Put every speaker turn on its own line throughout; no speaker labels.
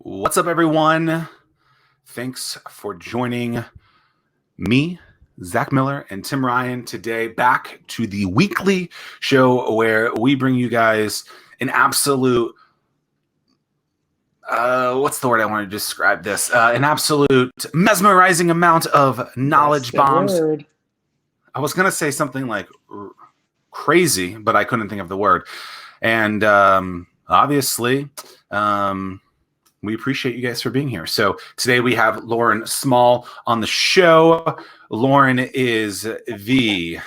What's up, everyone? Thanks for joining me, Zach Miller, and Tim Ryan today back to the weekly show where we bring you guys an absolute, what's the word I want to describe this? An absolute mesmerizing amount of knowledge bombs.
Word.
I was going to say something like crazy, but I couldn't think of the word. And obviously, we appreciate you guys for being here. So today we have Lauren Small on the show. Lauren is the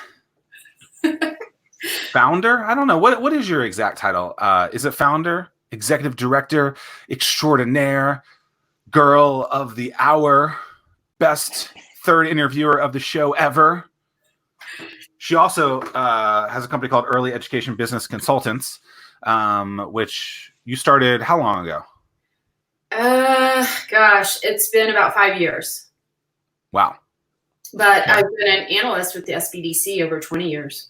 founder. I don't know. What is your exact title? Is it founder, executive director, extraordinaire, girl of the hour, best third interviewer of the show ever? She also has a company called Early Education Business Consultants, which you started how long ago?
Gosh, it's been about 5 years.
Wow.
But I've been an analyst with the SPDC over 20 years.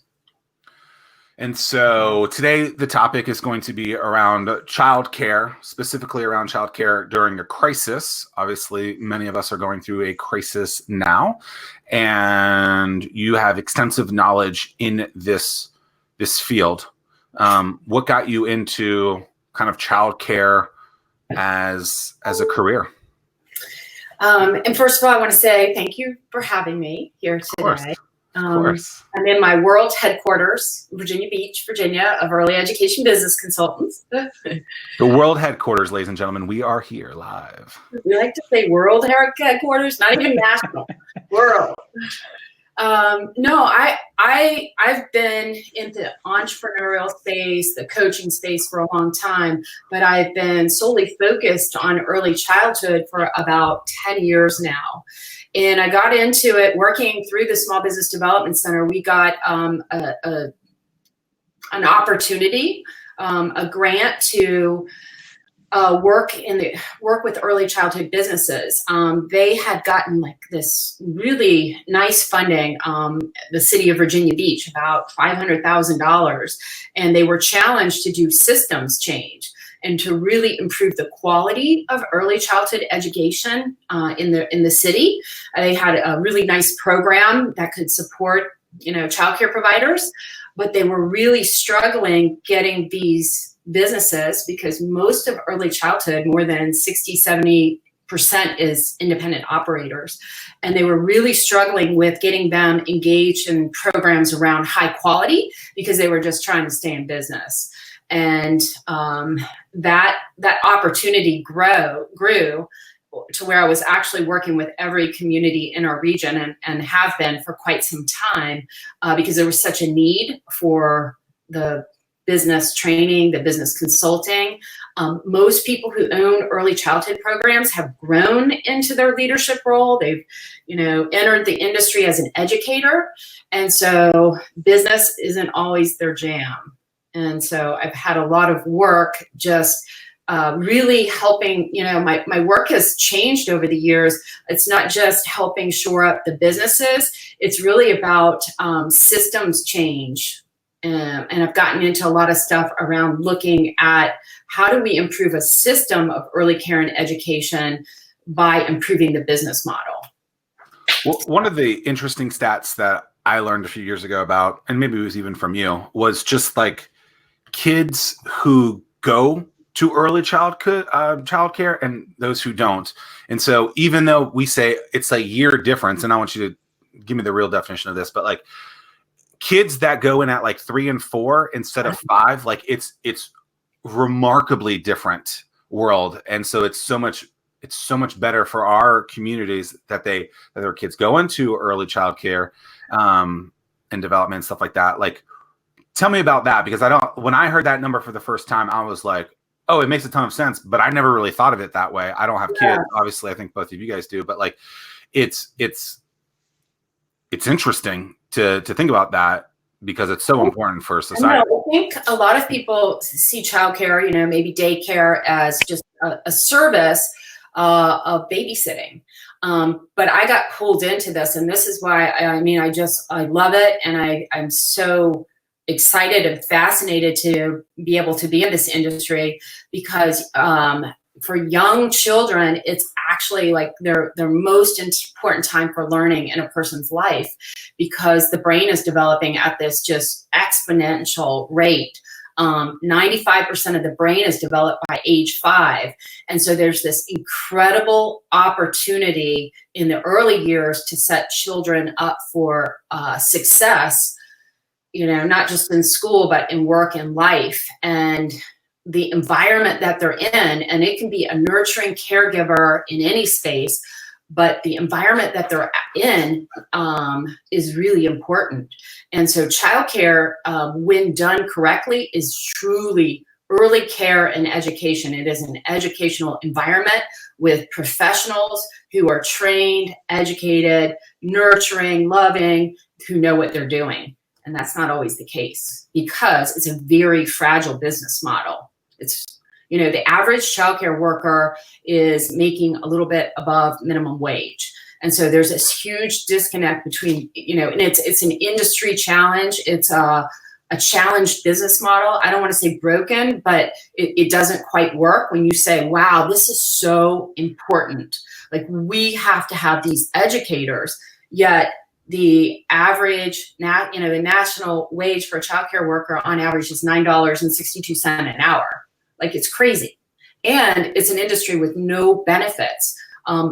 And so today the topic is going to be around childcare, specifically around childcare during a crisis. Obviously, many of us are going through a crisis now, and you have extensive knowledge in this field. What got you into kind of childcare as a career?
And first of all, I want to say thank you for having me here today.
Of course.
I'm in my world headquarters, Virginia Beach, Virginia, of Early Education Business Consultants.
The world headquarters, ladies and gentlemen, we are here live.
We like to say world headquarters, not even national, world. No, I've been in the entrepreneurial space, the coaching space for a long time, but I've been solely focused on early childhood for about 10 years now. And I got into it working through the Small Business Development Center. We got an opportunity, a grant to work with early childhood businesses. They had gotten like this really nice funding, the city of Virginia Beach, about $500,000, and they were challenged to do systems change and to really improve the quality of early childhood education in the city. They had a really nice program that could support, childcare providers, but they were really struggling getting these businesses, because most of early childhood, more than 60-70% is independent operators. And they were really struggling with getting them engaged in programs around high quality because they were just trying to stay in business. And that opportunity grew to where I was actually working with every community in our region and have been for quite some time because there was such a need for the business training, the business consulting. Most people who own early childhood programs have grown into their leadership role. They've, entered the industry as an educator. And so business isn't always their jam. And so I've had a lot of work just really helping, my work has changed over the years. It's not just helping shore up the businesses. It's really about systems change. And I've gotten into a lot of stuff around looking at how do we improve a system of early care and education by improving the business model.
Well, one of the interesting stats that I learned a few years ago about, and maybe it was even from you, was just like kids who go to early childcare and those who don't. And so even though we say it's a year difference, and I want you to give me the real definition of this, but like kids that go in at like 3 and 4 instead of 5, like it's remarkably different world. And so it's so much better for our communities that their kids go into early childcare and development and stuff like that. Like, tell me about that, because when I heard that number for the first time, I was like, oh, it makes a ton of sense, but I never really thought of it that way. I don't have kids. Obviously, I think both of you guys do, but like it's interesting to think about that because it's so important for society.
I think a lot of people see childcare, maybe daycare, as just a service of babysitting. But I got pulled into this, and this is why I love it, and I'm so excited and fascinated to be able to be in this industry because for young children, it's actually like their most important time for learning in a person's life, because the brain is developing at this just exponential rate. 95% of the brain is developed by age 5. And so there's this incredible opportunity in the early years to set children up for success, not just in school, but in work and life. And the environment that they're in, and it can be a nurturing caregiver in any space, but the environment that they're in is really important. And so childcare, when done correctly, is truly early care and education. It is an educational environment with professionals who are trained, educated, nurturing, loving, who know what they're doing. And that's not always the case, because it's a very fragile business model. It's, the average childcare worker is making a little bit above minimum wage. And so there's this huge disconnect between, and it's an industry challenge. It's a challenged business model. I don't want to say broken, but it doesn't quite work when you say, wow, this is so important. Like, we have to have these educators, yet the average, the national wage for a childcare worker on average is $9.62 an hour. Like, it's crazy. And it's an industry with no benefits.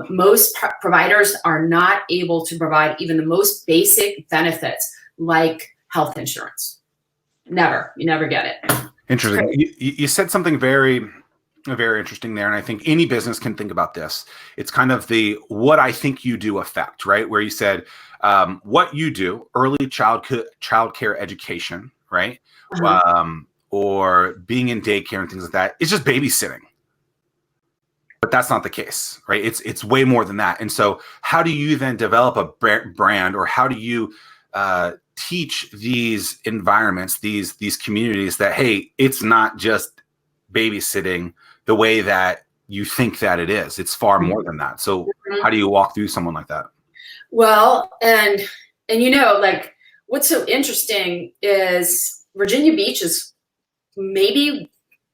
Most providers are not able to provide even the most basic benefits, like health insurance. You never get it.
Interesting. You said something very, very interesting there. And I think any business can think about this. It's kind of the what I think you do effect, right? Where you said what you do, early childcare education, right? Or being in daycare and things like that. It's just babysitting. But that's not the case, right? It's way more than that. And so how do you then develop a brand, or how do you teach these environments, these communities, that, hey, it's not just babysitting the way that you think that it is. It's far more than that. So how do you walk through someone like that?
Well, and like, what's so interesting is Virginia Beach is maybe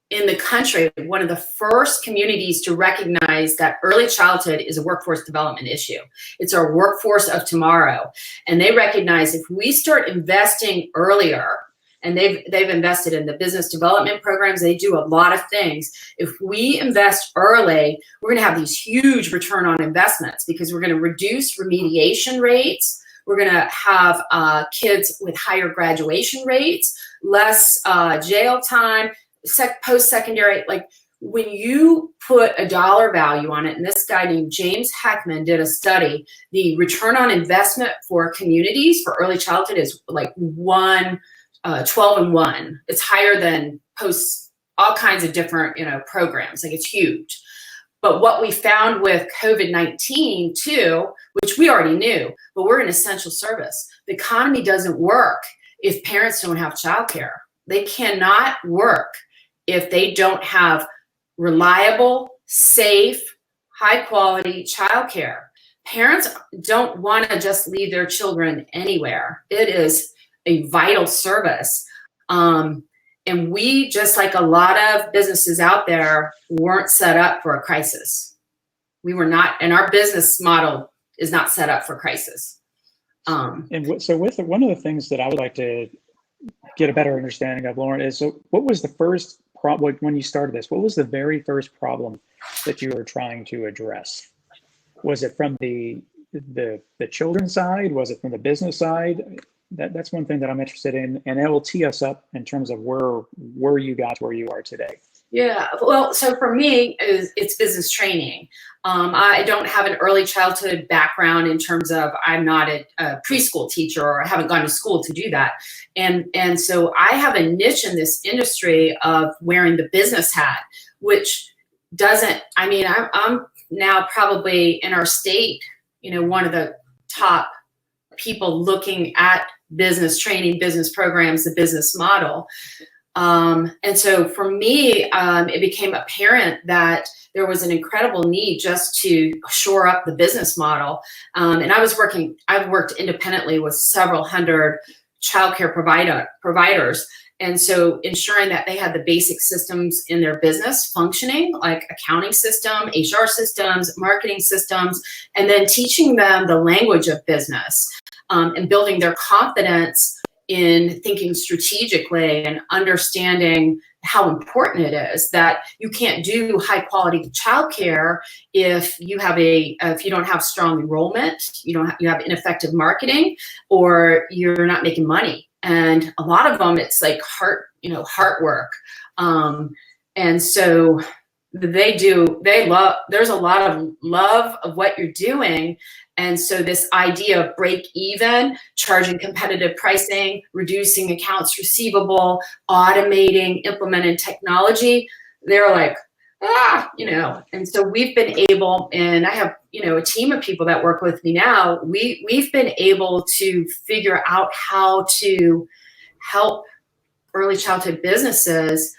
in the country one of the first communities to recognize that early childhood is a workforce development issue. It's our workforce of tomorrow. And they recognize if we start investing earlier, and they've invested in the business development programs, they do a lot of things. If we invest early, we're going to have these huge return on investments, because we're going to reduce remediation rates. We're going to have kids with higher graduation rates, less jail time, post-secondary. Like, when you put a dollar value on it, and this guy named James Heckman did a study, the return on investment for communities for early childhood is like 12 and 1. It's higher than post all kinds of different, programs. Like, it's huge. But what we found with COVID-19 too, which we already knew, but we're an essential service. The economy doesn't work if parents don't have childcare. They cannot work if they don't have reliable, safe, high quality childcare. Parents don't want to just leave their children anywhere. It is a vital service. And we, just like a lot of businesses out there, weren't set up for a crisis. We were not, and our business model is not set up for crisis.
So with one of the things that I would like to get a better understanding of, Lauren, is, so what was the first problem when you started this? What was the very first problem that you were trying to address? Was it from the children's side? Was it from the business side? That's one thing that I'm interested in, and it will tee us up in terms of where you got to where you are today.
Yeah, well, so for me, it's business training. I don't have an early childhood background in terms of, I'm not a preschool teacher, or I haven't gone to school to do that. And so I have a niche in this industry of wearing the business hat, which doesn't, I'm now probably in our state, one of the top people looking at business training, business programs, the business model. And so for me, it became apparent that there was an incredible need just to shore up the business model. And I've worked independently with several hundred childcare providers. And so ensuring that they had the basic systems in their business functioning, like accounting system, HR systems, marketing systems, and then teaching them the language of business, and building their confidence in thinking strategically and understanding how important it is that you can't do high quality childcare if you don't have strong enrollment, you have ineffective marketing, or you're not making money. And a lot of them, it's like heart work. And so there's a lot of love of what you're doing. And so this idea of break even, charging competitive pricing, reducing accounts receivable, automating, implementing technology, they're like, and so we've been able, and I have, a team of people that work with me now, we've been able to figure out how to help early childhood businesses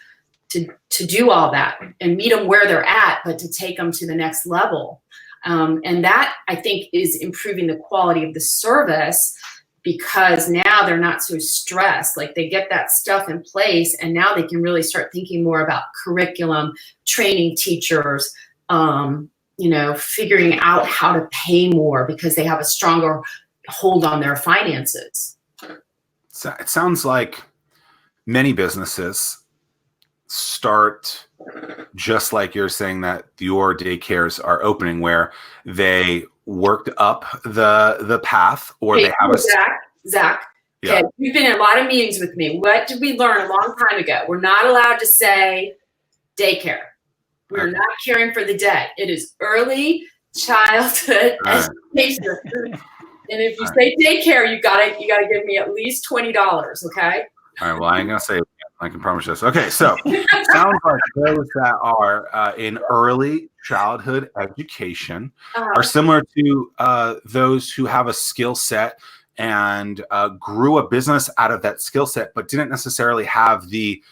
to do all that and meet them where they're at, but to take them to the next level. And that, I think, is improving the quality of the service, because now they're not so stressed. Like, they get that stuff in place, and now they can really start thinking more about curriculum, training teachers, figuring out how to pay more because they have a stronger hold on their finances.
So it sounds like many businesses start just like you're saying that your daycares are opening, where they worked up the path, or they have
Zack.
Yeah.
Okay, you've been in a lot of meetings with me. What did we learn a long time ago? We're not allowed to say daycare. We're not caring for the day. It is early childhood education. And if you say daycare, you gotta give me at least $20. Okay.
All right. Well, I ain't gonna say it. I can promise this. Okay, so it sounds like those that are in early childhood education are similar to those who have a skill set and grew a business out of that skill set, but didn't necessarily have the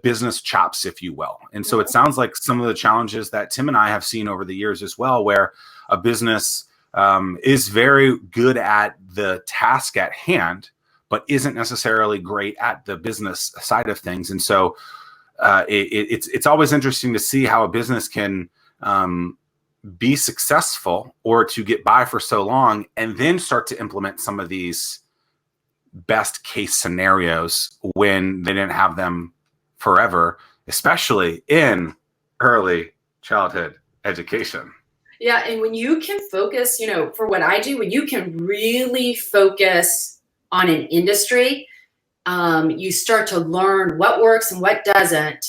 business chops, if you will. And so it sounds like some of the challenges that Tim and I have seen over the years as well, where a business is very good at the task at hand, but isn't necessarily great at the business side of things. And so it's always interesting to see how a business can be successful or to get by for so long and then start to implement some of these best case scenarios when they didn't have them forever, especially in early childhood education.
Yeah, and when you can focus, for what I do, when you can really focus on an industry, you start to learn what works and what doesn't,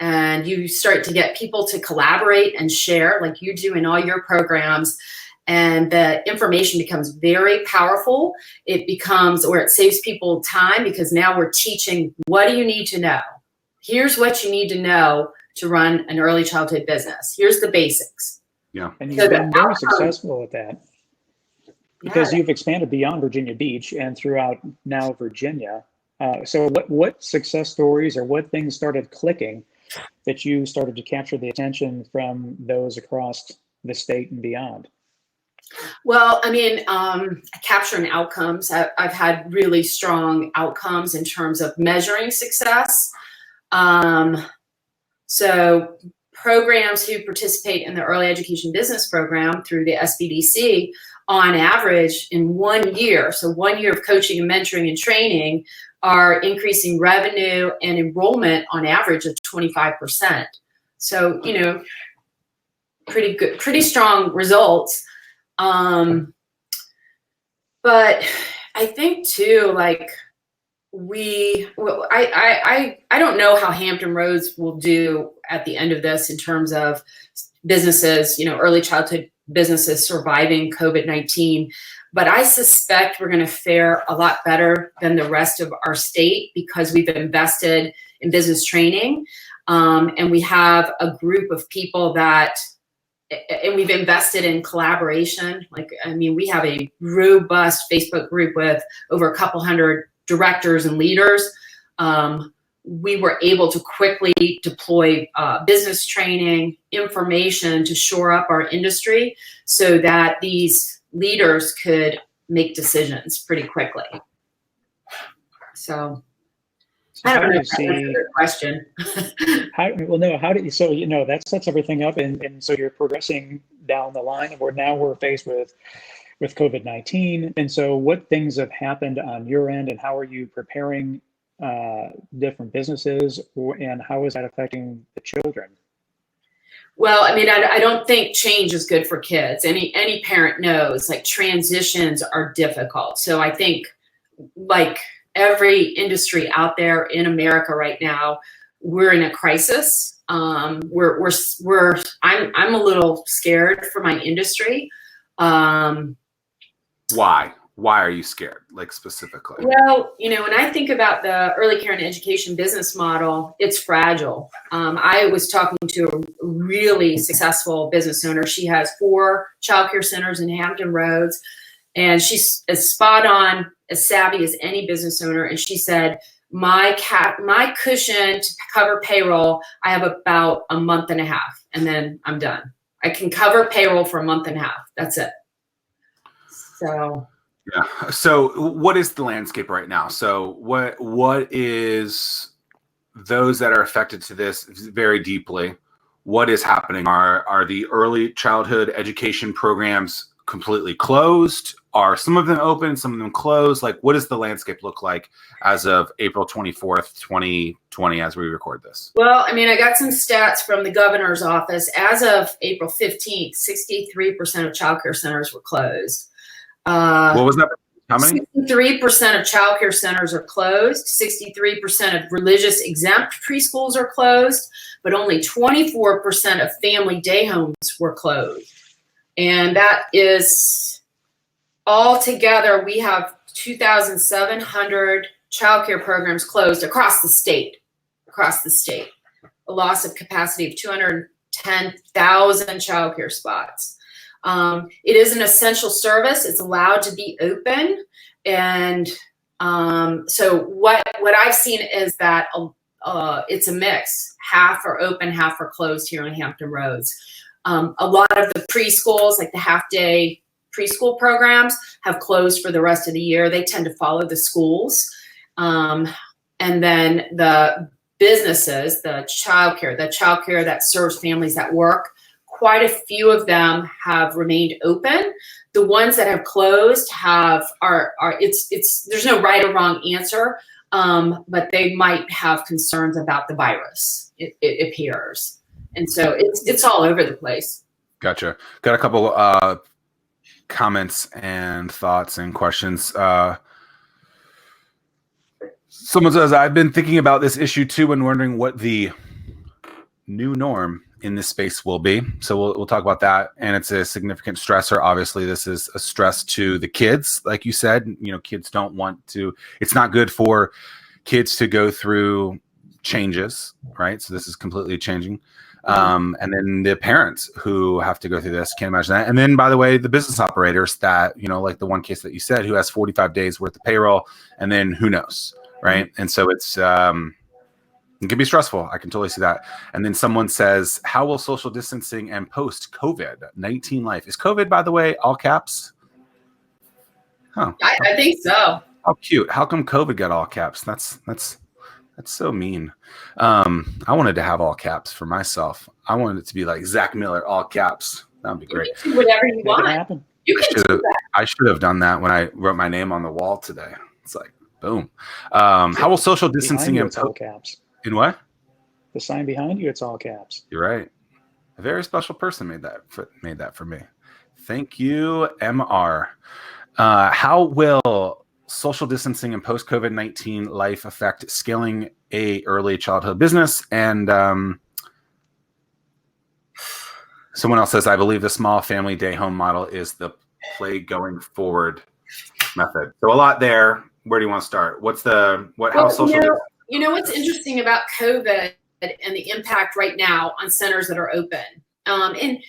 and you start to get people to collaborate and share like you do in all your programs, and the information becomes very powerful. It saves people time, because now we're teaching, what do you need to know? Here's what you need to know to run an early childhood business. Here's the basics.
Yeah.
And you've been very successful at that, because you've expanded beyond Virginia Beach and throughout now Virginia. So what success stories or what things started clicking that you started to capture the attention from those across the state and beyond?
Well, I mean, capturing outcomes. I've had really strong outcomes in terms of measuring success. So programs who participate in the early education business program through the SPDC, on average, in 1 year, so 1 year of coaching and mentoring and training, are increasing revenue and enrollment on average of 25%. So, pretty good, pretty strong results. But I think too, like, I don't know how Hampton Roads will do at the end of this in terms of businesses, early childhood businesses surviving COVID-19, but I suspect we're going to fare a lot better than the rest of our state, because we've invested in business training, and we have a group of people and we've invested in collaboration. We have a robust Facebook group with over a couple hundred directors and leaders. We were able to quickly deploy business training, information to shore up our industry so that these leaders could make decisions pretty quickly. So
So
I don't
how do
know
you
if that answers
see,
your question.
how do you, so, that sets everything up, and so you're progressing down the line, and now we're faced with COVID-19. And so what things have happened on your end, and how are you preparing different businesses, and how is that affecting the children?
Well, I mean, I don't think change is good for kids. Any parent knows, like, transitions are difficult. So I think, like every industry out there in America right now, we're in a crisis. I'm a little scared for my industry.
Why? Why are you scared, like, specifically?
Well, when I think about the early care and education business model, it's fragile. I was talking to a really successful business owner. She has 4 childcare centers in Hampton Roads, and she's as spot on, as savvy as any business owner. And she said, my cushion to cover payroll, I have about a month and a half, and then I'm done. I can cover payroll for a month and a half. That's it. So.
Yeah. So what is the landscape right now? So what is those that are affected to this very deeply? What is happening? Are the early childhood education programs completely closed? Are some of them open, some of them closed? Like, what does the landscape look like as of April 24th, 2020, as we record this?
Well, I mean, I got some stats from the governor's office. As of April 15th, 63% of childcare centers were closed.
What was that? How many?
63% of childcare centers are closed. 63% of religious exempt preschools are closed, but only 24% of family day homes were closed. And that is, altogether, we have 2,700 childcare programs closed across the state. A loss of capacity of 210,000 childcare spots. It is an essential service. It's allowed to be open. And so what I've seen is that it's a mix. Half are open, half are closed here on Hampton Roads. A lot of the preschools, like the half-day preschool programs, have closed for the rest of the year. They tend to follow the schools. And then the businesses, the childcare that serves families at work, quite a few of them have remained open. The ones that have closed there's no right or wrong answer, but they might have concerns about the virus, it appears. And so it's all over the place.
Gotcha. Got a couple comments and thoughts and questions. Someone says, I've been thinking about this issue too and wondering what the new norm in this space will be. So we'll talk about that. And it's a significant stressor. Obviously, this is a stress to the kids. Like you said, kids don't want to, it's not good for kids to go through changes, right? So this is completely changing. And then the parents who have to go through this, can't imagine that. And then, by the way, the business operators that, like the one case that you said, who has 45 days worth of payroll, and then who knows, right? And so it's, it can be stressful. I can totally see that. And then someone says, how will social distancing and post-COVID-19 life? Is COVID, by the way, all caps? Huh.
I think so.
How cute. How come COVID got all caps? That's so mean. I wanted to have all caps for myself. I wanted it to be like Zack Miller, all caps. That would be great.
You can do whatever you want. You can do that.
I should have done that when I wrote my name on the wall today. It's like, boom. How will social distancing and
all caps?
In what?
The sign behind you, it's all caps.
You're right. A very special person made that for me. Thank you, MR. How will social distancing and post-COVID-19 life affect scaling a early childhood business? And someone else says, I believe the small family day home model is the play going forward method. So a lot there. Where do you want to start? How social?
What's interesting about COVID and the impact right now on centers that are open. I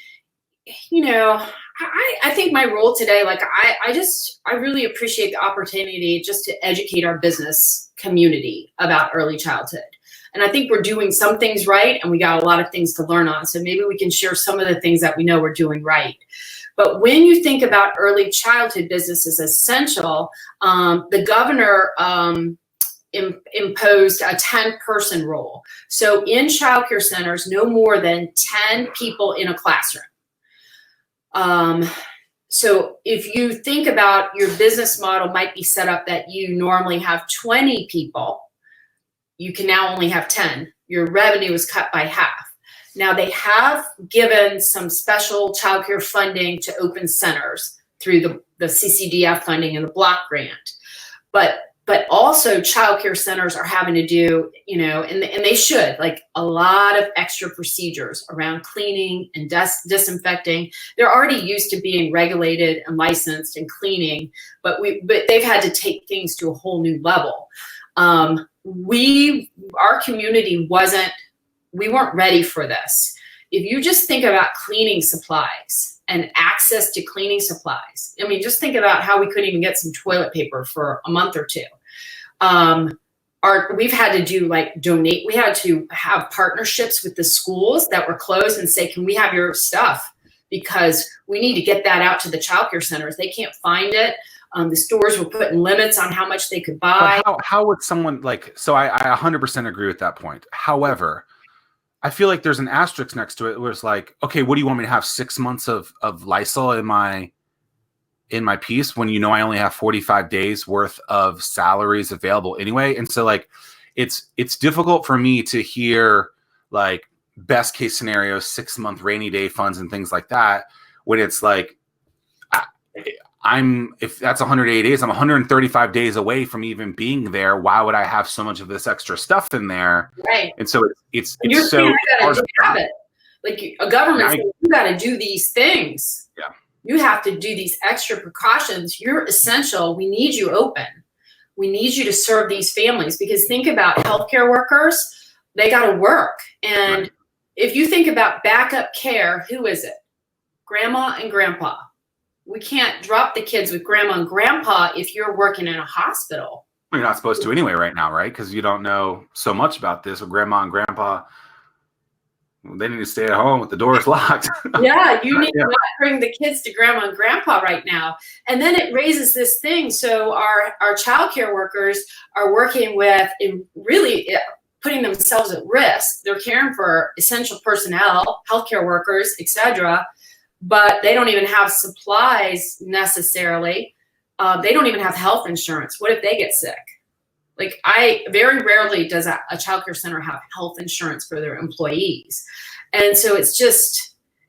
think my role today, like I really appreciate the opportunity just to educate our business community about early childhood. And I think we're doing some things right, and we got a lot of things to learn on. So maybe we can share some of the things that we know we're doing right. But when you think about early childhood business as essential, the governor imposed a 10-person rule. So in childcare centers, no more than 10 people in a classroom. So if you think about your business model might be set up that you normally have 20 people, you can now only have 10. Your revenue is cut by half. Now they have given some special childcare funding to open centers through the CCDF funding and the block grant. But also childcare centers are having to do, and they should, like, a lot of extra procedures around cleaning and disinfecting. They're already used to being regulated and licensed and cleaning, but they've had to take things to a whole new level. Our community we weren't ready for this. If you just think about cleaning supplies and access to cleaning supplies, I mean, just think about how we couldn't even get some toilet paper for a month or two. We've had to donate. We had to have partnerships with the schools that were closed and say, can we have your stuff? Because we need to get that out to the childcare centers. They can't find it. The stores were putting limits on how much they could buy.
But how would someone so I 100% agree with that point. However, I feel like there's an asterisk next to it where it's like, okay, what do you want me to have 6 months of Lysol in my piece when I only have 45 days worth of salaries available anyway? And so it's difficult for me to hear best case scenario 6-month rainy day funds and things like that when it's like if that's 180 days, I'm 135 days away from even being there. Why would I have so much of this extra stuff in there?
Right.
And so it's
you're
so hard
to have it. Like a government says, you got to do these things.
Yeah.
You have to do these extra precautions. You're essential. We need you open. We need you to serve these families, because think about healthcare workers. They got to work. And right. If you think about backup care, who is it? Grandma and grandpa. We can't drop the kids with grandma and grandpa if you're working in a hospital.
Well, you're not supposed to anyway right now, right? Because you don't know so much about this. With grandma and grandpa, they need to stay at home with the doors locked.
Yeah, you need to not bring the kids to grandma and grandpa right now. And then it raises this thing. So our childcare workers are working with really putting themselves at risk. They're caring for essential personnel, healthcare workers, etc., but they don't even have supplies necessarily. They don't even have health insurance. What if they get sick? Very rarely does a childcare center have health insurance for their employees. And so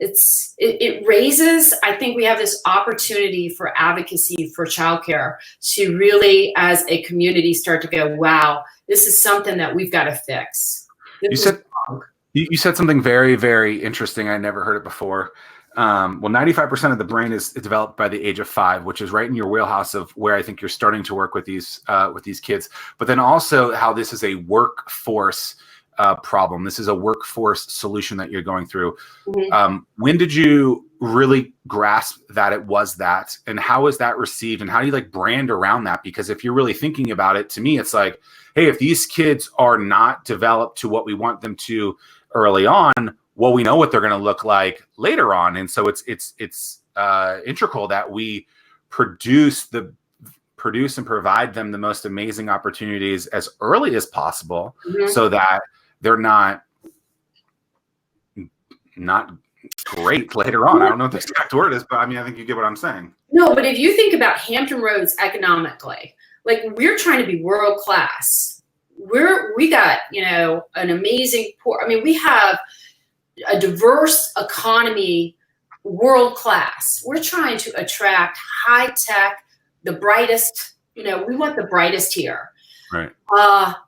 it raises, I think we have this opportunity for advocacy for childcare to really, as a community, start to go, wow, this is something that we've got to fix. You
said something very, very interesting. I never heard it before. 95% of the brain is developed by the age of 5, which is right in your wheelhouse of where I think you're starting to work with these kids. But then also how this is a workforce problem. This is a workforce solution that you're going through. Mm-hmm. When did you really grasp that it was that, and how is that received, and how do you brand around that? Because if you're really thinking about it, to me, it's like, hey, if these kids are not developed to what we want them to early on, well, we know what they're going to look like later on. And so it's integral that we produce and provide them the most amazing opportunities as early as possible, mm-hmm. so that they're not great later on. I don't know what the exact word is, but I mean, I think you get what I'm saying.
No, but if you think about Hampton Roads economically, we're trying to be world class. We got, an amazing port. I mean, we have a diverse economy, world class. We're trying to attract high tech, the brightest, we want the brightest here.
Right.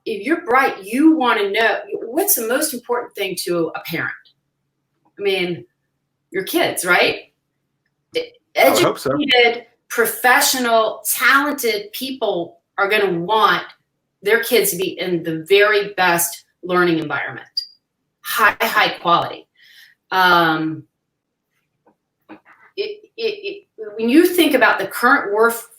If you're bright, you want to know what's the most important thing to a parent. I mean, your kids, right? Educated,
I hope so.
Professional, talented people are going to want their kids to be in the very best learning environment. High quality. When you think about the current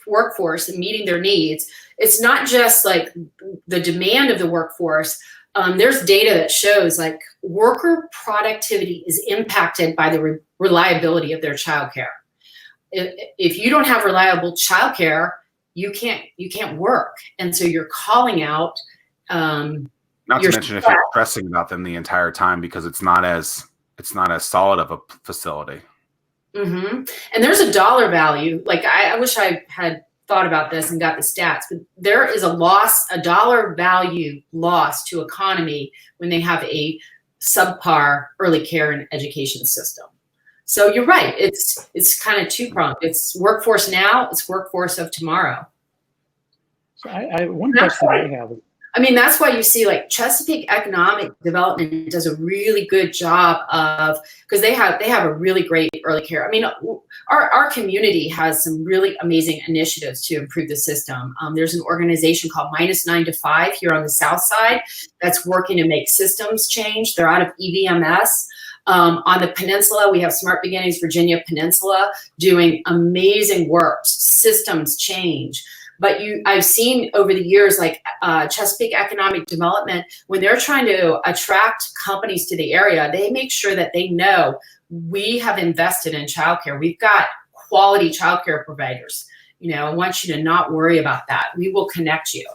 workforce and meeting their needs, it's not just the demand of the workforce. There's data that shows worker productivity is impacted by the reliability of their childcare. If you don't have reliable childcare, you can't work. And so you're calling out,
not to mention if you're stressing about them the entire time because it's not as solid of a facility.
Mm-hmm. And there's a dollar value. Like I wish I had thought about this and got the stats, but there is a dollar value loss to economy when they have a subpar early care and education system. So you're right. It's kind of two-pronged. It's workforce now, it's workforce of tomorrow.
So one question I have.
I mean, that's why you see like Chesapeake Economic Development does a really good job of, because they have a really great early care. I mean, our community has some really amazing initiatives to improve the system. There's an organization called -9 to 5 here on the South Side that's working to make systems change. They're out of EVMS. On the peninsula, we have Smart Beginnings Virginia Peninsula doing amazing work, systems change. But I've seen over the years, like Chesapeake Economic Development, when they're trying to attract companies to the area, they make sure that they know we have invested in childcare. We've got quality childcare providers. I want you to not worry about that. We will connect you.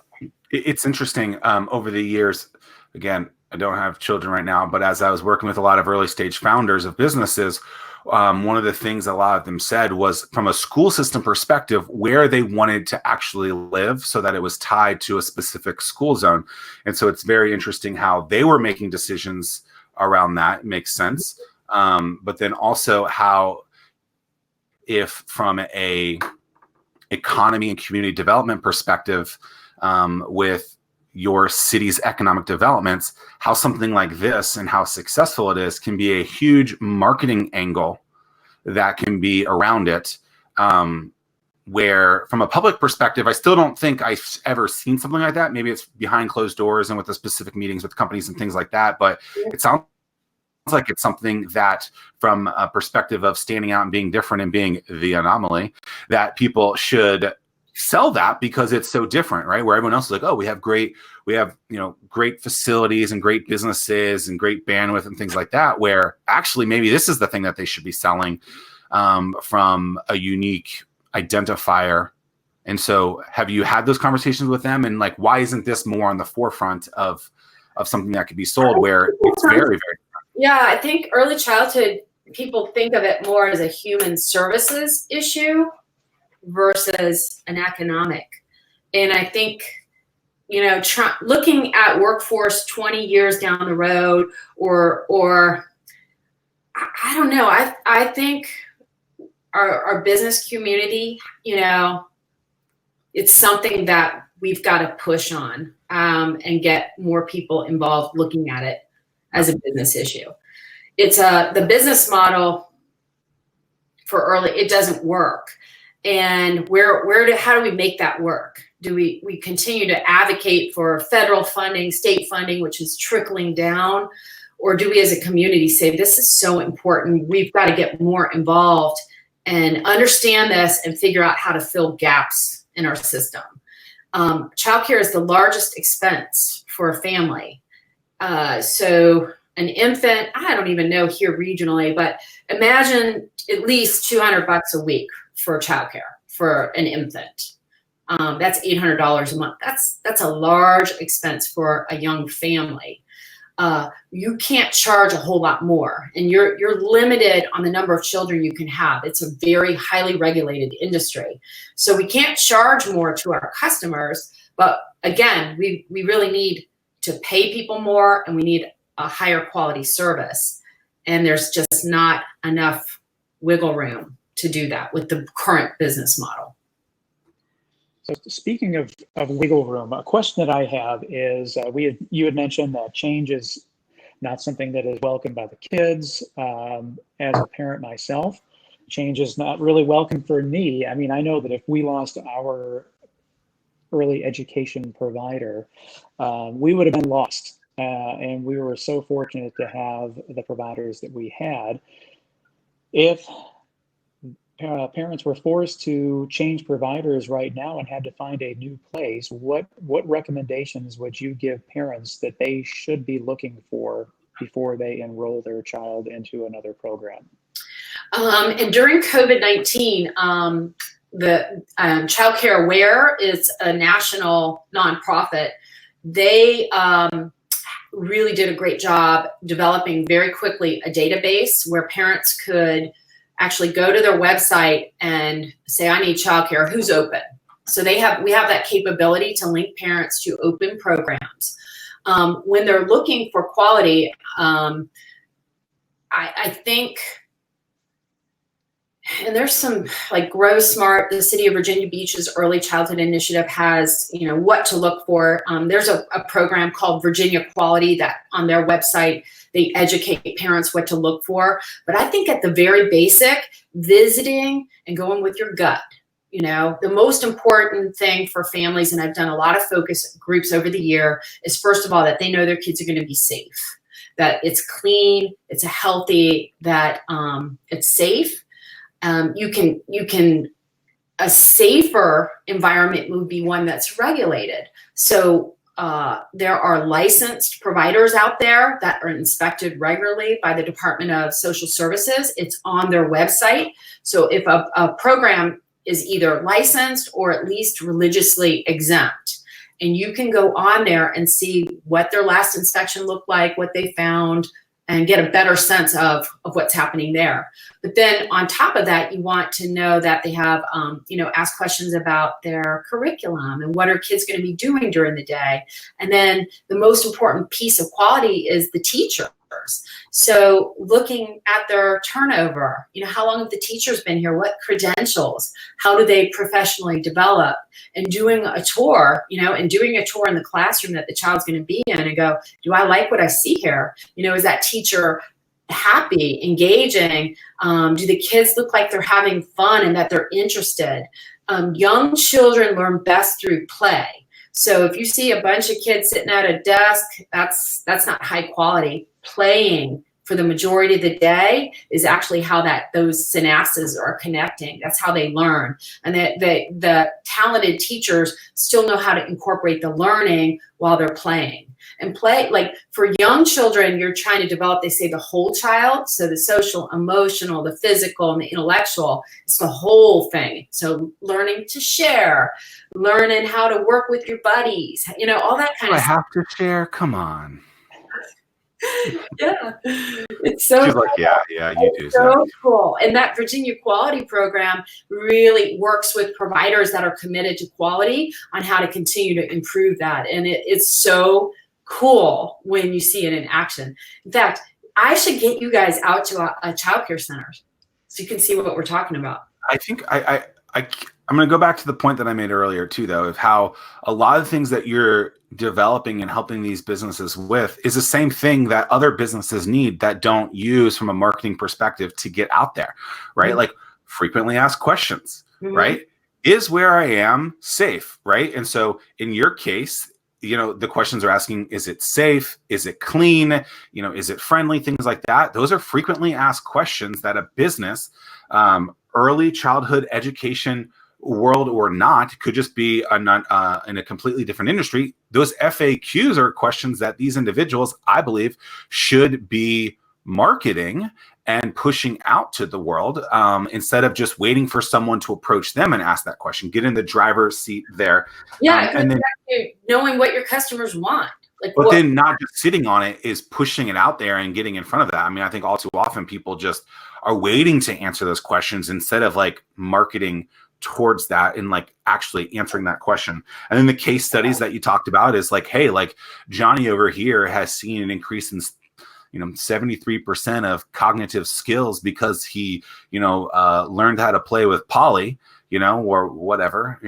It's interesting. Over the years, again, I don't have children right now, but as I was working with a lot of early stage founders of businesses, one of the things a lot of them said was from a school system perspective, where they wanted to actually live so that it was tied to a specific school zone. And so it's very interesting how they were making decisions around that. It makes sense. But then also how if from a economy and community development perspective, with your city's economic developments, how something like this and how successful it is can be a huge marketing angle that can be around it. Where from a public perspective, I still don't think I've ever seen something like that. Maybe it's behind closed doors and with the specific meetings with companies and things like that. But it sounds like it's something that from a perspective of standing out and being different and being the anomaly, that people should sell that because it's so different, right? Where everyone else is like, oh, we have great facilities and great businesses and great bandwidth and things like that, where actually maybe this is the thing that they should be selling from a unique identifier. And so have you had those conversations with them? And like, why isn't this more on the forefront of something that could be sold where it's very, very
Yeah, I think early childhood, people think of it more as a human services issue versus an economic. And I think, looking at workforce 20 years down the road, or I don't know, I think our business community, it's something that we've got to push on and get more people involved looking at it as a business issue. It's the business model for early, it doesn't work. And how do we make that work? Do we continue to advocate for federal funding, state funding, which is trickling down? Or do we as a community say, this is so important, we've got to get more involved and understand this and figure out how to fill gaps in our system? Childcare is the largest expense for a family. So an infant, I don't even know here regionally, but imagine at least $200 a week for childcare for an infant. That's $800 a month. That's a large expense for a young family. You can't charge a whole lot more, and you're limited on the number of children you can have. It's a very highly regulated industry. So we can't charge more to our customers, but again, we really need to pay people more, and we need a higher quality service. And there's just not enough wiggle room to do that with the current business model.
So speaking of wiggle room, a question that I have is, you had mentioned that change is not something that is welcomed by the kids. As a parent myself, change is not really welcome for me. I mean, I know that if we lost our early education provider, we would have been lost. And we were so fortunate to have the providers that we had. If parents were forced to change providers right now and had to find a new place, what recommendations would you give parents that they should be looking for before they enroll their child into another program?
And during COVID-19, the Childcare Aware is a national nonprofit. They really did a great job developing very quickly a database where parents could actually go to their website and say, I need childcare, who's open? So we have that capability to link parents to open programs. When they're looking for quality, I think, and there's some like Grow Smart, the City of Virginia Beach's Early Childhood Initiative has, what to look for. There's a program called Virginia Quality that on their website, they educate parents what to look for. But I think at the very basic, visiting and going with your gut. The most important thing for families, and I've done a lot of focus groups over the year, is first of all, that they know their kids are going to be safe, that it's clean, it's a healthy, that it's safe. A safer environment would be one that's regulated. So there are licensed providers out there that are inspected regularly by the Department of Social Services. It's on their website. So if a program is either licensed or at least religiously exempt, and you can go on there and see what their last inspection looked like, what they found, and get a better sense of what's happening there. But then on top of that, you want to know that they have, ask questions about their curriculum and what are kids going to be doing during the day. And then the most important piece of quality is the teachers. So looking at their turnover, how long have the teachers been here? What credentials? How do they professionally develop? And doing a tour, in the classroom that the child's going to be in and go, do I like what I see here? Is that teacher happy, engaging? Do the kids look like they're having fun and that they're interested? Young children learn best through play. So if you see a bunch of kids sitting at a desk, that's not high quality. Playing for the majority of the day is actually how those synapses are connecting. That's how they learn. And the talented teachers still know how to incorporate the learning while they're playing. And play, like for young children, you're trying to develop, they say, the whole child. So the social, emotional, the physical, and the intellectual, it's the whole thing. So learning to share, learning how to work with your buddies, all that kind of stuff.
I have to share? Come on.
Yeah, it's so.
She's like, yeah, you do.
So cool. And that Virginia Quality Program really works with providers that are committed to quality on how to continue to improve that. And it's so cool when you see it in action. In fact, I should get you guys out to a childcare center so you can see what we're talking about.
I think I'm going to go back to the point that I made earlier too, though, of how a lot of things that you're developing and helping these businesses with is the same thing that other businesses need that don't use from a marketing perspective to get out there, right? Mm-hmm. Like frequently asked questions, mm-hmm. right? Is where I am safe, right? And so in your case, the questions are asking, is it safe? Is it clean? Is it friendly? Things like that. Those are frequently asked questions that a business, early childhood education world or not, could just be in a completely different industry. Those FAQs are questions that these individuals, I believe, should be marketing and pushing out to the world instead of just waiting for someone to approach them and ask that question. Get in the driver's seat there.
Yeah, and then knowing what your customers want.
Then not just sitting on it is pushing it out there and getting in front of that. I mean, I think all too often people just are waiting to answer those questions instead of like marketing towards that and like actually answering that question. And then the case studies that you talked about is like, hey, like Johnny over here has seen an increase in 73% of cognitive skills because he learned how to play with Polly, or whatever,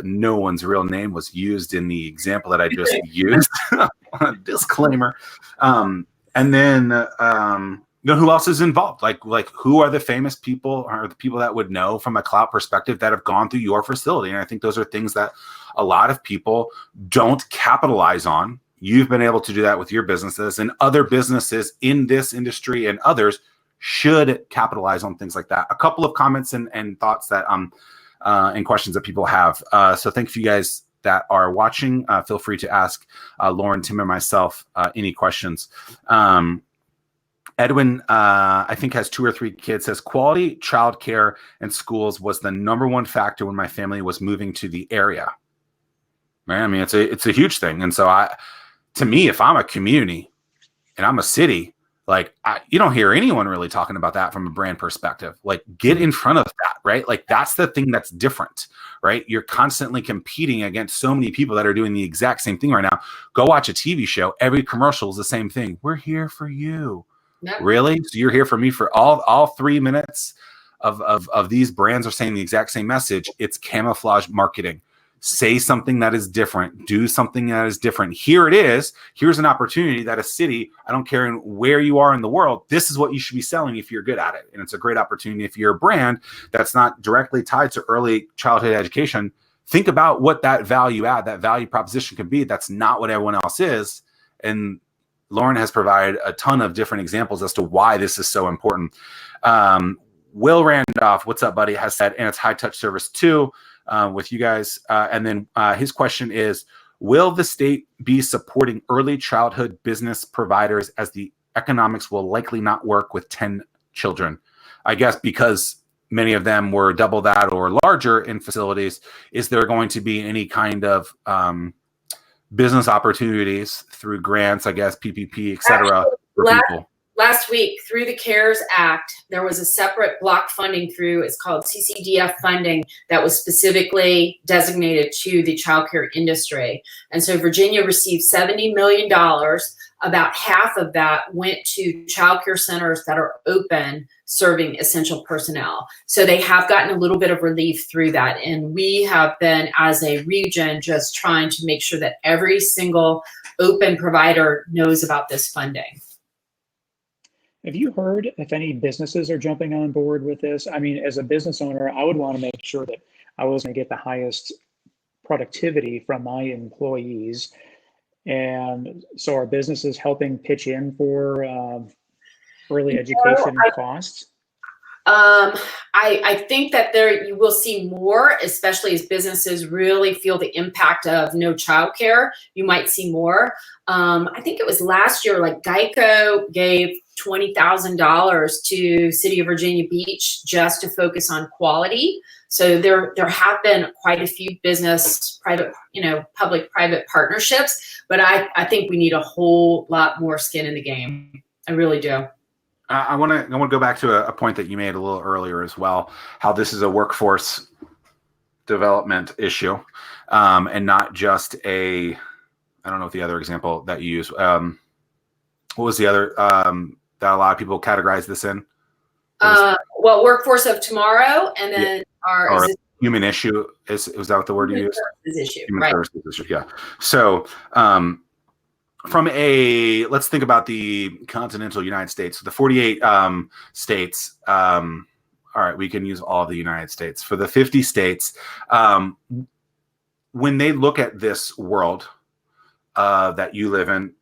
no one's real name was used in the example that I just used. Disclaimer. And then who else is involved? Like who are the famous people or the people that would know from a clout perspective that have gone through your facility? And I think those are things that a lot of people don't capitalize on. You've been able to do that with your businesses, and other businesses in this industry and others should capitalize on things like that. A couple of comments and thoughts that and questions that people have. So thank you guys that are watching. Feel free to ask Lauren, Tim, or myself any questions. Edwin, I think has 2 or 3 kids, says quality childcare and schools was the #1 factor when my family was moving to the area. Right? I mean, it's a huge thing. And so to me, if I'm a community and I'm a city, like you don't hear anyone really talking about that from a brand perspective. Like get in front of that, right? Like that's the thing that's different, right? You're constantly competing against so many people that are doing the exact same thing right now. Go watch a TV show. Every commercial is the same thing. We're here for you. Yep. Really? So you're here for me for all 3 minutes of these brands are saying the exact same message. It's camouflage marketing. Say something that is different. Do something that is different. Here it is. Here's an opportunity that a city, I don't care where you are in the world, this is what you should be selling if you're good at it. And it's a great opportunity if you're a brand that's not directly tied to early childhood education. Think about what that value add, that value proposition could be. That's not what everyone else is. And Lauren has provided a ton of different examples as to why this is so important. Will Randolph, what's up, buddy, has said, and it's high touch service too. With you guys. And then his question is, will the state be supporting early childhood business providers as the economics will likely not work with 10 children? I guess because many of them were double that or larger in facilities, is there going to be any kind of business opportunities through grants, I guess, PPP, et cetera, for people?
Last week, through the CARES Act, there was a separate block funding it's called CCDF funding, that was specifically designated to the childcare industry. And so Virginia received $70 million. About half of that went to childcare centers that are open, serving essential personnel. So they have gotten a little bit of relief through that. And we have been, as a region, just trying to make sure that every single open provider knows about this funding.
Have you heard if any businesses are jumping on board with this? I mean, as a business owner, I would want to make sure that I was going to get the highest productivity from my employees. And so are businesses helping pitch in for early education costs?
I think that you will see more, especially as businesses really feel the impact of no childcare. You might see more. I think it was last year, like Geico gave $20,000 to City of Virginia Beach just to focus on quality. So there have been quite a few public-private partnerships, but I think we need a whole lot more skin in the game. I really do.
I want to go back to a point that you made a little earlier as well, how this is a workforce development issue, and not just I don't know what the other example that you use. What was the other that a lot of people categorize this in?
Well, workforce of tomorrow, and then our
human issue was that what the word you used?
Issue,
human
right?
Services issue, yeah. So let's think about the continental United States, the 48 states. All right, we can use all the United States. For the 50 states, when they look at this world that you live in,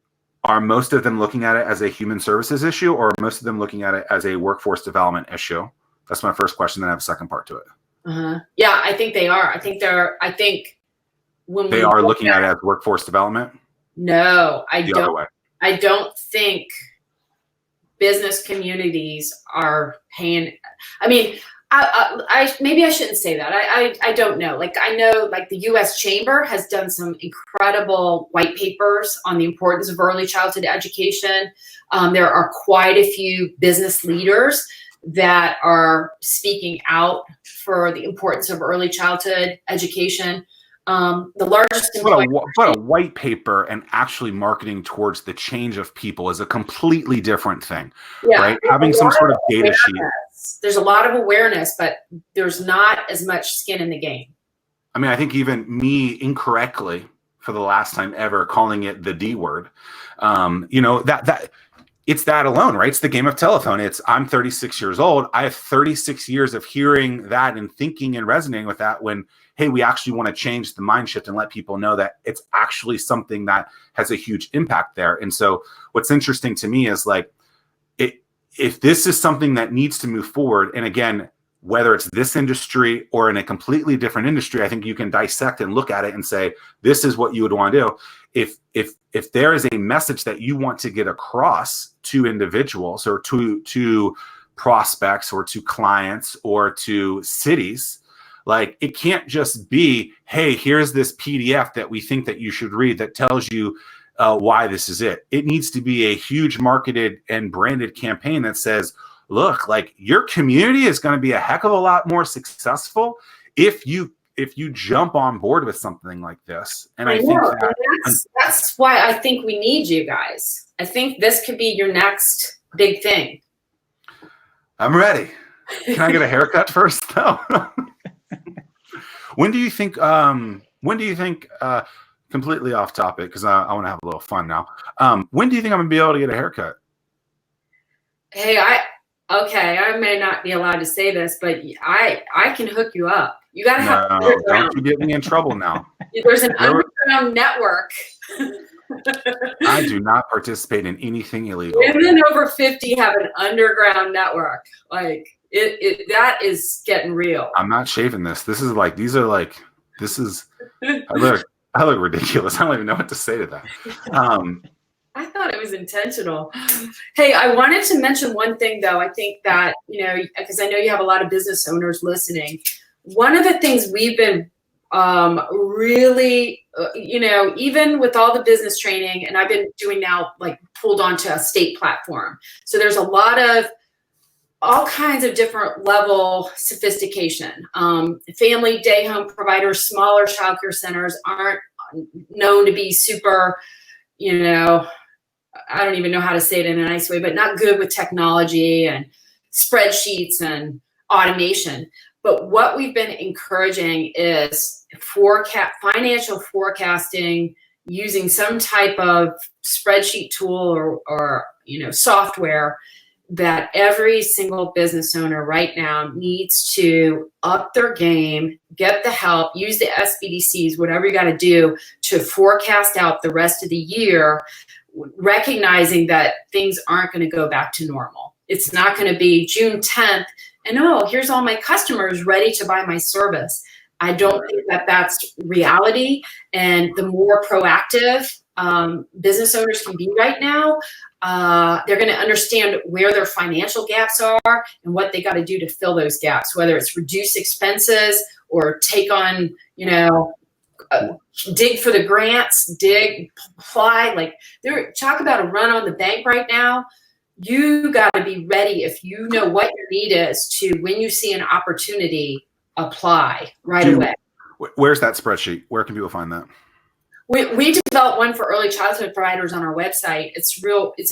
are most of them looking at it as a human services issue, or are most of them looking at it as a workforce development issue? That's my first question. Then I have a second part to it.
Yeah, I think they are. I think when
they are looking at it as workforce development.
No, I don't. I don't think business communities are paying. I mean, I maybe I shouldn't say that. I don't know. Like I know, like the U.S. Chamber has done some incredible white papers on the importance of early childhood education. There are quite a few business leaders that are speaking out for the importance of early childhood education. The largest
but a white paper and actually marketing towards the change of people is a completely different thing, right? Having some sort of data sheet.
There's a lot of awareness, but there's not as much skin in the game.
I mean, I think even me incorrectly for the last time ever calling it the D word, that it's that alone, right? It's the game of telephone. I'm 36 years old. I have 36 years of hearing that and thinking and resonating with that when, hey, we actually want to change the mind shift and let people know that it's actually something that has a huge impact there. And so what's interesting to me is like, if this is something that needs to move forward, and again, whether it's this industry or in a completely different industry, I think you can dissect and look at it and say, this is what you would want to do. if there is a message that you want to get across to individuals or to prospects or to clients or to cities, like it can't just be, hey, here's this PDF that we think that you should read that tells you why this is it. It needs to be a huge marketed and branded campaign that says, look, like your community is going to be a heck of a lot more successful if you jump on board with something like this. And I think
that's why I think we need you guys. I think this could be your next big thing.
I'm ready. Can I get a haircut first though? When do you think completely off topic, because I want to have a little fun now. When do you think I'm gonna be able to get a haircut?
Hey, I may not be allowed to say this, but I can hook you up. You got to have
don't you get me in trouble now.
There's an underground network.
I do not participate in anything illegal.
Women over 50 have an underground network. Like that is getting real.
I'm not shaving this. This is like, I look ridiculous. I don't even know what to say to that.
I thought it was intentional. Hey, I wanted to mention one thing though. I think that, because I know you have a lot of business owners listening. One of the things we've been really, even with all the business training, and I've been doing now, like pulled onto a state platform. So there's a lot of all kinds of different level sophistication. Family day home providers, smaller childcare centers aren't known to be super, I don't even know how to say it in a nice way, but not good with technology and spreadsheets and automation. But what we've been encouraging is financial forecasting using some type of spreadsheet tool or software that every single business owner right now needs to up their game, get the help, use the SPDCs, whatever you got to do to forecast out the rest of the year, recognizing that things aren't going to go back to normal. It's not going to be June 10th and here's all my customers ready to buy my service. I don't think that that's reality. And the more proactive business owners can be right now, they're going to understand where their financial gaps are and what they got to do to fill those gaps, whether it's reduce expenses or take on, dig for the grants, apply. Like talk about a run on the bank right now. You got to be ready if you know what your need is to, when you see an opportunity, apply right away.
Where's that spreadsheet? Where can people find that?
We developed one for early childhood providers on our website. It's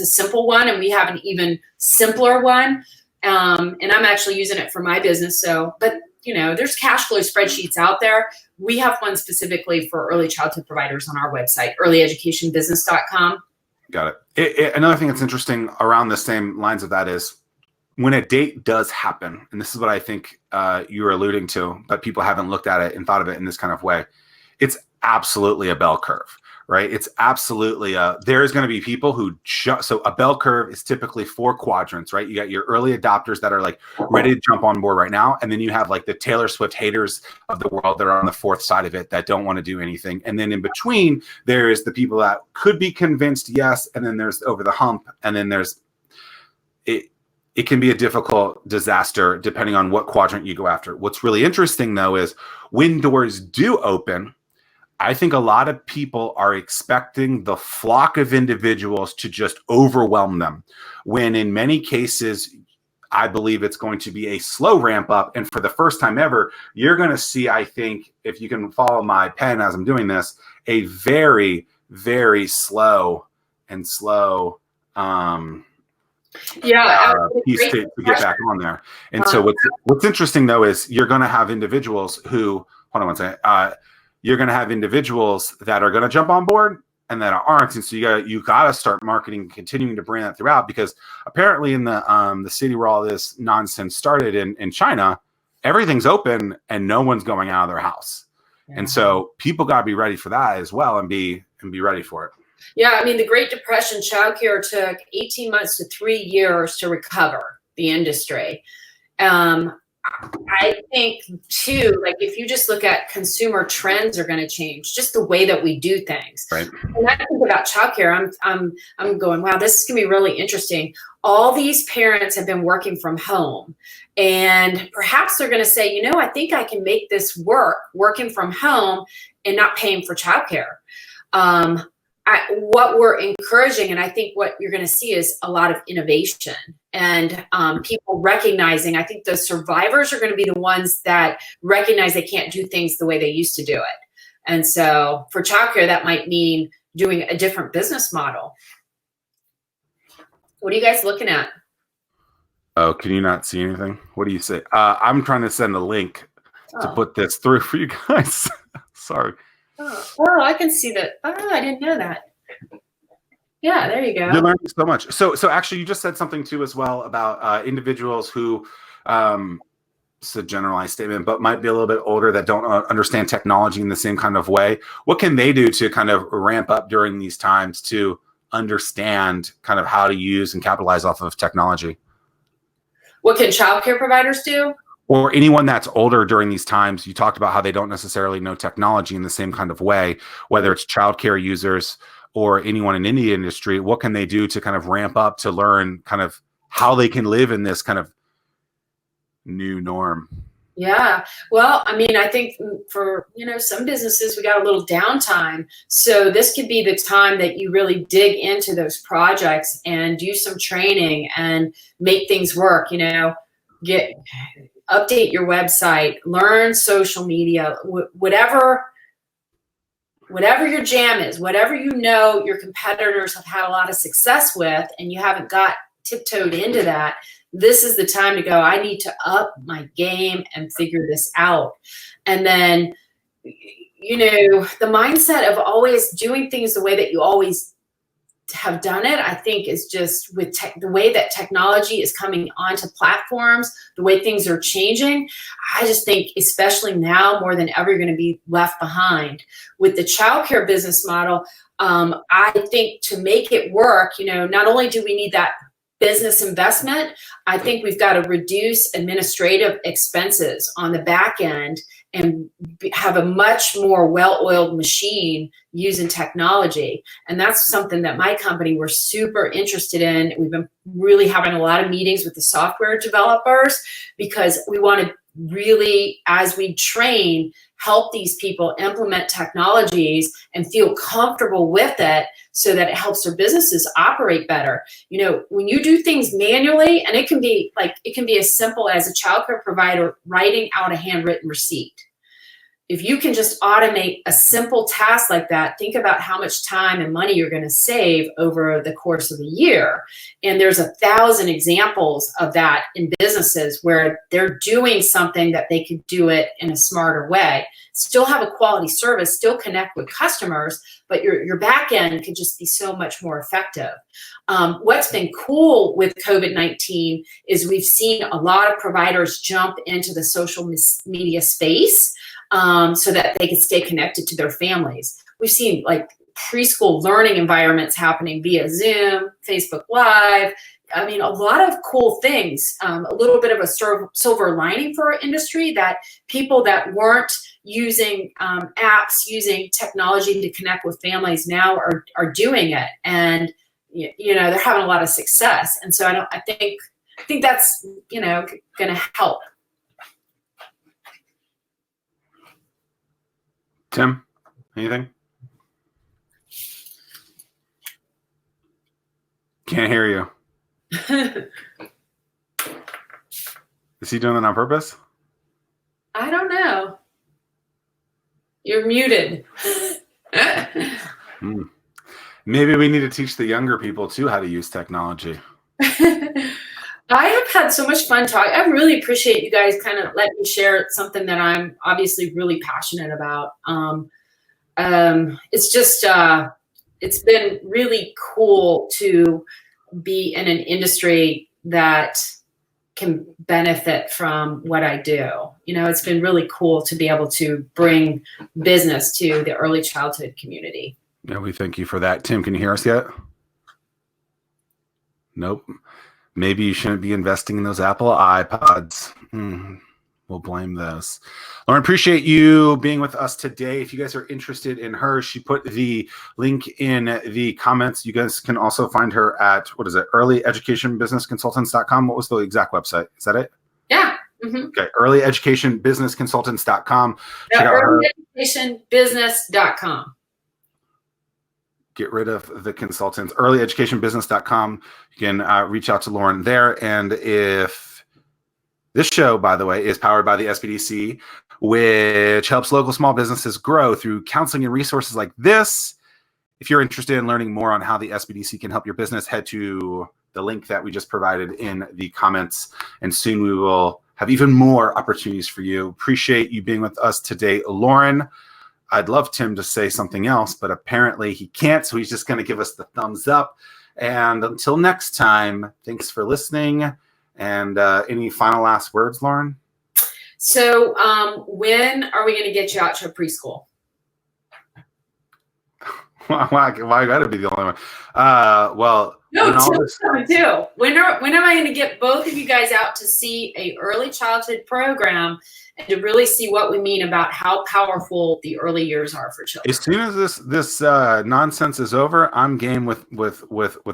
a simple one, and we have an even simpler one. And I'm actually using it for my business. But there's cash flow spreadsheets out there. We have one specifically for early childhood providers on our website, earlyeducationbusiness.com.
Got it. Another thing that's interesting around the same lines of that is when a date does happen, and this is what I think you're alluding to, but people haven't looked at it and thought of it in this kind of way. It's absolutely a bell curve, right? It's absolutely there is going to be people who so a bell curve is typically 4 quadrants, right? You got your early adopters that are like ready to jump on board right now. And then you have like the Taylor Swift haters of the world that are on the 4th side of it that don't want to do anything. And then in between, there is the people that could be convinced, yes. And then there's over the hump. And then there's it can be a difficult disaster depending on what quadrant you go after. What's really interesting though is when doors do open, I think a lot of people are expecting the flock of individuals to just overwhelm them, when in many cases, I believe it's going to be a slow ramp up. And for the first time ever, you're going to see, I think, if you can follow my pen as I'm doing this, a very, very slow piece to get back on there. And so what's interesting, though, is you're going to have individuals who, hold on one second, you're going to have individuals that are going to jump on board and that aren't. And so you got to start marketing, continuing to brand that throughout, because apparently in the city where all this nonsense started in China, everything's open and no one's going out of their house. Yeah. And so people got to be ready for that as well and be ready for it.
Yeah. I mean, the Great Depression, childcare took 18 months to 3 years to recover the industry. I think too, like if you just look at consumer trends are going to change, just the way that we do things.
Right.
When I think about childcare, I'm going, wow, this is going to be really interesting. All these parents have been working from home, and perhaps they're going to say, I think I can make this work working from home and not paying for childcare. What we're encouraging, and I think what you're going to see is a lot of innovation and people recognizing. I think the survivors are going to be the ones that recognize they can't do things the way they used to do it. And so for childcare, that might mean doing a different business model. What are you guys looking at?
Oh, can you not see anything? What do you say? I'm trying to send a link to put this through for you guys. Sorry.
Oh, I can see that. Oh, I didn't know that. Yeah, there you go.
You're learning so much. So actually, you just said something too as well about individuals who, it's a generalized statement, but might be a little bit older that don't understand technology in the same kind of way. What can they do to kind of ramp up during these times to understand kind of how to use and capitalize off of technology?
What can childcare providers do?
Or anyone that's older during these times. You talked about how they don't necessarily know technology in the same kind of way, whether it's childcare users or anyone in any industry. What can they do to kind of ramp up to learn kind of how they can live in this kind of new norm?
Yeah. Well, I mean, I think for, some businesses, we got a little downtime. So this could be the time that you really dig into those projects and do some training and make things work, update your website, learn social media, whatever your jam is, whatever your competitors have had a lot of success with, and you haven't got tiptoed into that, this is the time to go, I need to up my game and figure this out. And then, the mindset of always doing things the way that you always have done it, I think is just with the way that technology is coming onto platforms, the way things are changing. I just think, especially now more than ever, you're going to be left behind. With the childcare business model, I think to make it work, not only do we need that business investment, I think we've got to reduce administrative expenses on the back end and have a much more well-oiled machine using technology. And that's something that my company, we're super interested in. We've been really having a lot of meetings with the software developers because we want to really, as we train, help these people implement technologies and feel comfortable with it so that it helps their businesses operate better. When you do things manually, and it can be as simple as a childcare provider writing out a handwritten receipt. If you can just automate a simple task like that, think about how much time and money you're going to save over the course of a year. And there's 1,000 examples of that in businesses where they're doing something that they could do it in a smarter way. Still have a quality service, still connect with customers, but your back end could just be so much more effective. What's been cool with COVID-19 is we've seen a lot of providers jump into the social media space so that they can stay connected to their families. We've seen like preschool learning environments happening via Zoom, Facebook Live. I mean, a lot of cool things, a little bit of a silver lining for our industry, that people that weren't using apps, using technology to connect with families now are doing it. And, they're having a lot of success. And so I think that's, going to help.
Tim, anything? Can't hear you. Is he doing that on purpose?
I don't know. You're muted.
Maybe we need to teach the younger people too how to use technology.
I have had so much fun talking. I really appreciate you guys kind of letting me share something that I'm obviously really passionate about. It's just, it's been really cool to be in an industry that can benefit from what I do. It's been really cool to be able to bring business to the early childhood community.
Yeah, we thank you for that. Tim, can you hear us yet? Nope. Maybe you shouldn't be investing in those Apple iPods. We'll blame this. Lauren, appreciate you being with us today. If you guys are interested in her, she put the link in the comments. You guys can also find her at, what is it, earlyeducationbusinessconsultants.com. What was the exact website? Is that it?
Yeah. Mm-hmm.
Okay, earlyeducationbusinessconsultants.com.
Yeah, earlyeducationbusiness.com.
Get rid of the consultants. Earlyeducationbusiness.com. You can reach out to Lauren there. And if this show, by the way, is powered by the SPDC, which helps local small businesses grow through counseling and resources like this. If you're interested in learning more on how the SPDC can help your business, head to the link that we just provided in the comments. And soon we will have even more opportunities for you. Appreciate you being with us today, Lauren. I'd love Tim to say something else, but apparently he can't. So he's just going to give us the thumbs up. And until next time, thanks for listening. And any final last words, Lauren?
So when are we going to get you out to a preschool?
Why I got to be the only one? Well,
no, Tim's coming too. When am I going to get both of you guys out to see a early childhood program and to really see what we mean about how powerful the early years are for children?
As soon as this nonsense is over, I'm game with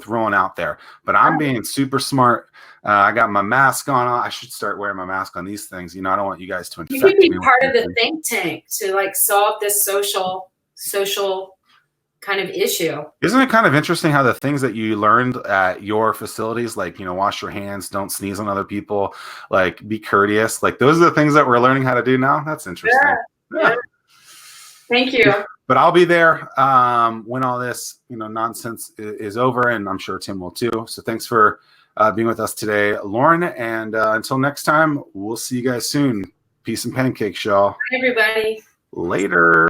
rolling out there. But I'm being super smart. I got my mask on. I should start wearing my mask on these things. I don't want you guys to infect me.
You could be part of the think tank to like solve this social kind of issue.
Isn't it kind of interesting how the things that you learned at your facilities, like, wash your hands, don't sneeze on other people, like be courteous, like those are the things that we're learning how to do now? That's interesting.
Yeah. Thank you.
But I'll be there when all this, nonsense is over, and I'm sure Tim will too. So thanks for being with us today, Lauren. And until next time, we'll see you guys soon. Peace and pancakes, y'all.
Bye, everybody.
Later.